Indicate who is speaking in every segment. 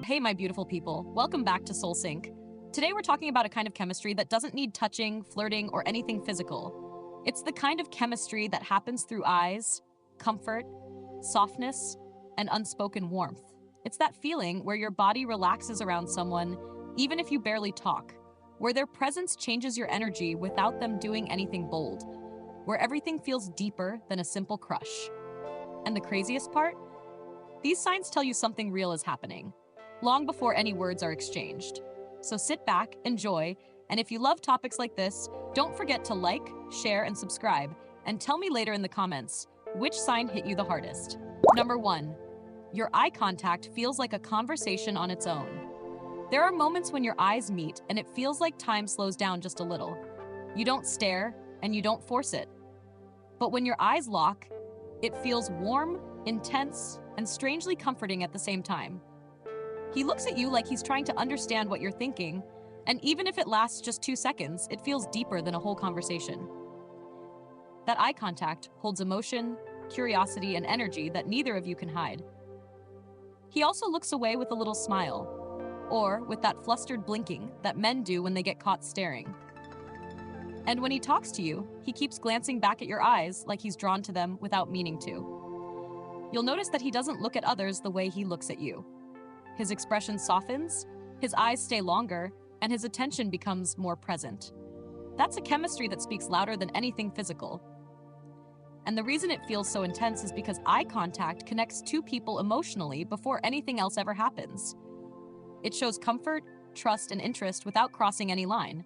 Speaker 1: Hey, my beautiful people. Welcome back to SoulSync. Today we're talking about a kind of chemistry that doesn't need touching, flirting, or anything physical. It's the kind of chemistry that happens through eyes, comfort, softness, and unspoken warmth. It's that feeling where your body relaxes around someone, even if you barely talk, where their presence changes your energy without them doing anything bold, where everything feels deeper than a simple crush. And the craziest part? These signs tell you something real is happening, long before any words are exchanged. So sit back, enjoy, and if you love topics like this, don't forget to like, share, and subscribe, and tell me later in the comments which sign hit you the hardest. Number 1. Your eye contact feels like a conversation on its own. There are moments when your eyes meet and it feels like time slows down just a little. You don't stare and you don't force it. But when your eyes lock, it feels warm, intense, and strangely comforting at the same time. He looks at you like he's trying to understand what you're thinking, and even if it lasts just 2 seconds, it feels deeper than a whole conversation. That eye contact holds emotion, curiosity, and energy that neither of you can hide. He also looks away with a little smile, or with that flustered blinking that men do when they get caught staring. And when he talks to you, he keeps glancing back at your eyes like he's drawn to them without meaning to. You'll notice that he doesn't look at others the way he looks at you. His expression softens, his eyes stay longer, and his attention becomes more present. That's a chemistry that speaks louder than anything physical. And the reason it feels so intense is because eye contact connects two people emotionally before anything else ever happens. It shows comfort, trust, and interest without crossing any line.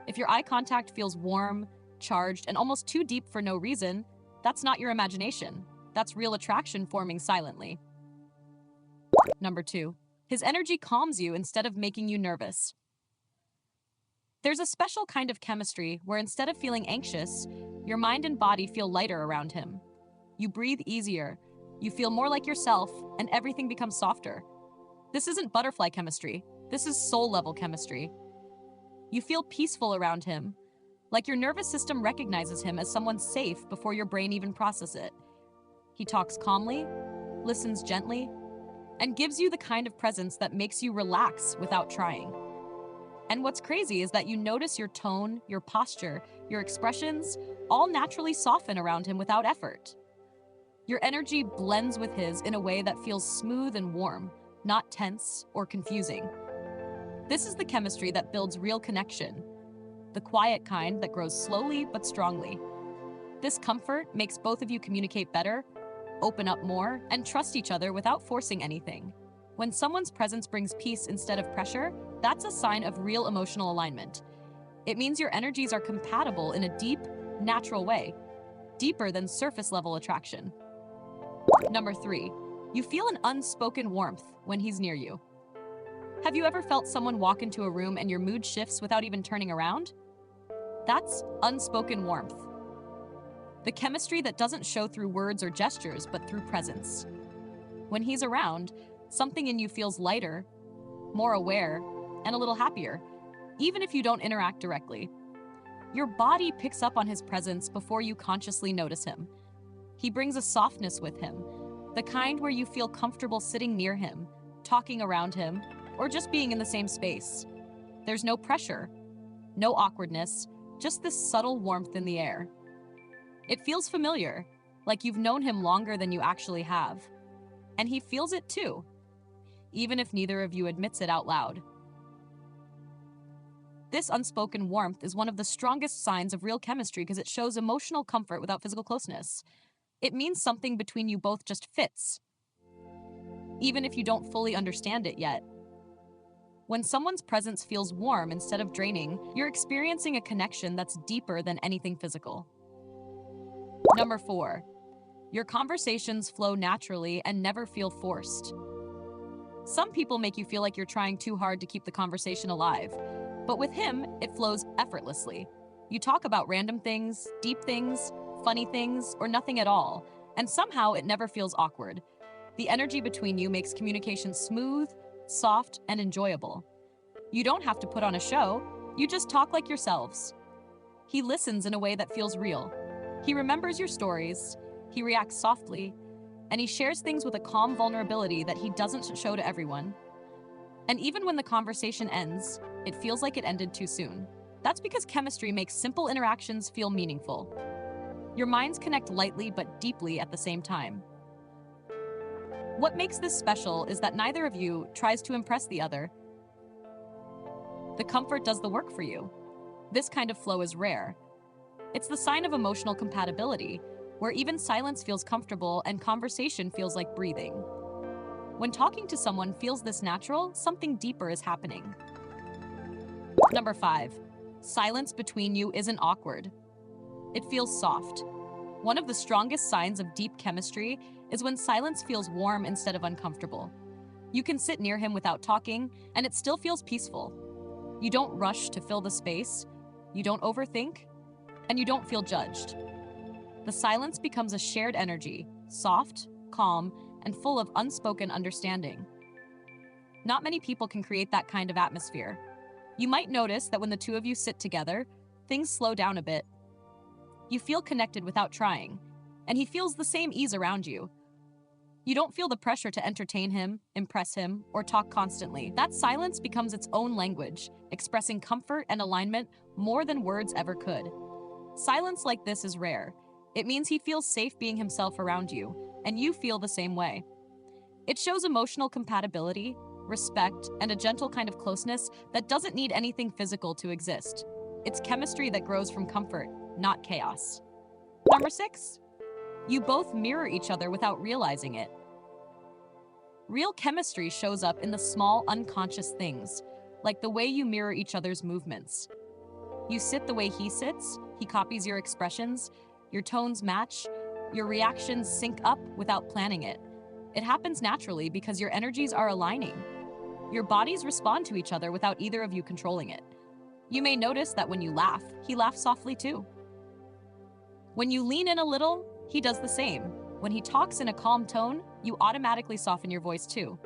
Speaker 1: If your eye contact feels warm, charged, and almost too deep for no reason, that's not your imagination. That's real attraction forming silently. Number 2. His energy calms you instead of making you nervous. There's a special kind of chemistry where instead of feeling anxious, your mind and body feel lighter around him. You breathe easier, you feel more like yourself, and everything becomes softer. This isn't butterfly chemistry. This is soul-level chemistry. You feel peaceful around him, like your nervous system recognizes him as someone safe before your brain even processes it. He talks calmly, listens gently, and gives you the kind of presence that makes you relax without trying. And what's crazy is that you notice your tone, your posture, your expressions all naturally soften around him without effort. Your energy blends with his in a way that feels smooth and warm, not tense or confusing. This is the chemistry that builds real connection, the quiet kind that grows slowly but strongly. This comfort makes both of you communicate better, open up more, and trust each other without forcing anything. When someone's presence brings peace instead of pressure, that's a sign of real emotional alignment. It means your energies are compatible in a deep, natural way, deeper than surface-level attraction. Number 3. You feel an unspoken warmth when he's near you. Have you ever felt someone walk into a room and your mood shifts without even turning around? That's unspoken warmth. The chemistry that doesn't show through words or gestures, but through presence. When he's around, something in you feels lighter, more aware, and a little happier, even if you don't interact directly. Your body picks up on his presence before you consciously notice him. He brings a softness with him, the kind where you feel comfortable sitting near him, talking around him, or just being in the same space. There's no pressure, no awkwardness, just this subtle warmth in the air. It feels familiar, like you've known him longer than you actually have. And he feels it too, even if neither of you admits it out loud. This unspoken warmth is one of the strongest signs of real chemistry because it shows emotional comfort without physical closeness. It means something between you both just fits, even if you don't fully understand it yet. When someone's presence feels warm instead of draining, you're experiencing a connection that's deeper than anything physical. Number 4. Your conversations flow naturally and never feel forced. Some people make you feel like you're trying too hard to keep the conversation alive, but with him, it flows effortlessly. You talk about random things, deep things, funny things, or nothing at all, and somehow it never feels awkward. The energy between you makes communication smooth, soft, and enjoyable. You don't have to put on a show, you just talk like yourselves. He listens in a way that feels real. He remembers your stories, he reacts softly, and he shares things with a calm vulnerability that he doesn't show to everyone. And even when the conversation ends, it feels like it ended too soon. That's because chemistry makes simple interactions feel meaningful. Your minds connect lightly but deeply at the same time. What makes this special is that neither of you tries to impress the other. The comfort does the work for you. This kind of flow is rare. It's the sign of emotional compatibility, where even silence feels comfortable and conversation feels like breathing. When talking to someone feels this natural, something deeper is happening. Number 5. Silence between you isn't awkward. It feels soft. One of the strongest signs of deep chemistry is when silence feels warm instead of uncomfortable. You can sit near him without talking, and it still feels peaceful. You don't rush to fill the space, you don't overthink, and you don't feel judged. The silence becomes a shared energy, soft, calm, and full of unspoken understanding. Not many people can create that kind of atmosphere. You might notice that when the two of you sit together, things slow down a bit. You feel connected without trying, and he feels the same ease around you. You don't feel the pressure to entertain him, impress him, or talk constantly. That silence becomes its own language, expressing comfort and alignment more than words ever could. Silence like this is rare. It means he feels safe being himself around you, and you feel the same way. It shows emotional compatibility, respect, and a gentle kind of closeness that doesn't need anything physical to exist. It's chemistry that grows from comfort, not chaos. Number 6. You both mirror each other without realizing it. Real chemistry shows up in the small, unconscious things, like the way you mirror each other's movements. You sit the way he sits, he copies your expressions, your tones match, your reactions sync up without planning it. It happens naturally because your energies are aligning. Your bodies respond to each other without either of you controlling it. You may notice that when you laugh, he laughs softly too. When you lean in a little, he does the same. When he talks in a calm tone, you automatically soften your voice too.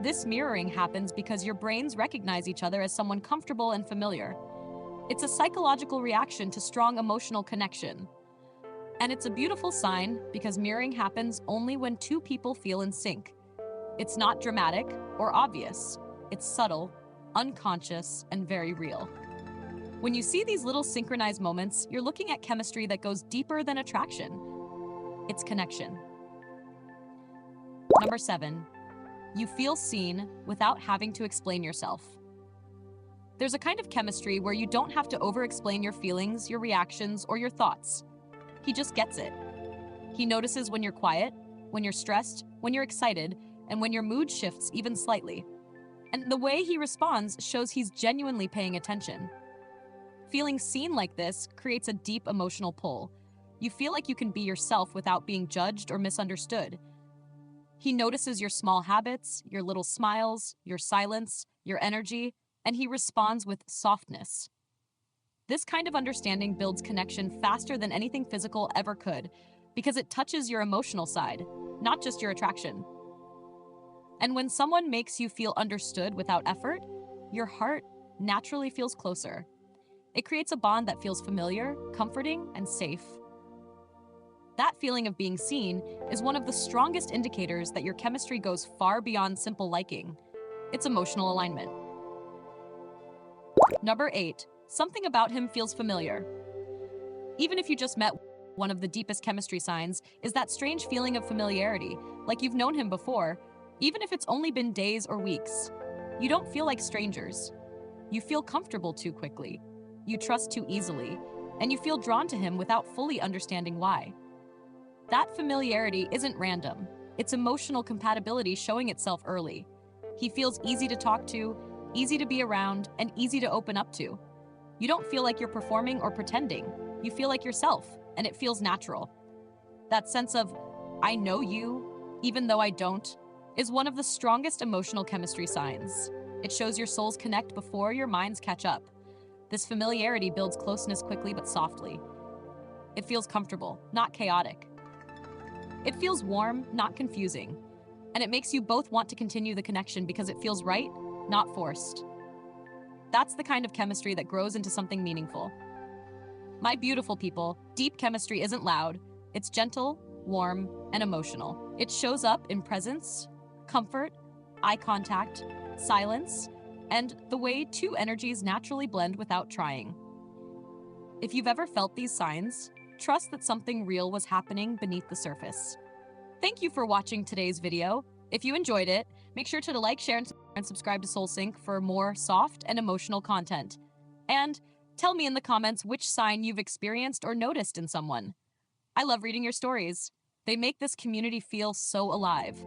Speaker 1: This mirroring happens because your brains recognize each other as someone comfortable and familiar. It's a psychological reaction to strong emotional connection. And it's a beautiful sign because mirroring happens only when two people feel in sync. It's not dramatic or obvious. It's subtle, unconscious, and very real. When you see these little synchronized moments, you're looking at chemistry that goes deeper than attraction. It's connection. Number 7. You feel seen without having to explain yourself. There's a kind of chemistry where you don't have to over-explain your feelings, your reactions, or your thoughts. He just gets it. He notices when you're quiet, when you're stressed, when you're excited, and when your mood shifts even slightly. And the way he responds shows he's genuinely paying attention. Feeling seen like this creates a deep emotional pull. You feel like you can be yourself without being judged or misunderstood. He notices your small habits, your little smiles, your silence, your energy, and he responds with softness. This kind of understanding builds connection faster than anything physical ever could, because it touches your emotional side, not just your attraction. And when someone makes you feel understood without effort, your heart naturally feels closer. It creates a bond that feels familiar, comforting, and safe. That feeling of being seen is one of the strongest indicators that your chemistry goes far beyond simple liking. It's emotional alignment. Number 8. Something about him feels familiar. Even if you just met, one of the deepest chemistry signs is that strange feeling of familiarity, like you've known him before, even if it's only been days or weeks. You don't feel like strangers. You feel comfortable too quickly. You trust too easily, and you feel drawn to him without fully understanding why. That familiarity isn't random. It's emotional compatibility showing itself early. He feels easy to talk to, easy to be around, and easy to open up to. You don't feel like you're performing or pretending. You feel like yourself, and it feels natural. That sense of, I know you, even though I don't, is one of the strongest emotional chemistry signs. It shows your souls connect before your minds catch up. This familiarity builds closeness quickly but softly. It feels comfortable, not chaotic. It feels warm, not confusing. And it makes you both want to continue the connection because it feels right, not forced. That's the kind of chemistry that grows into something meaningful. My beautiful people, deep chemistry isn't loud. It's gentle, warm, and emotional. It shows up in presence, comfort, eye contact, silence, and the way two energies naturally blend without trying. If you've ever felt these signs, trust that something real was happening beneath the surface. Thank you for watching today's video. If you enjoyed it, make sure to like, share, and subscribe to SoulSync for more soft and emotional content. And tell me in the comments which sign you've experienced or noticed in someone. I love reading your stories. They make this community feel so alive.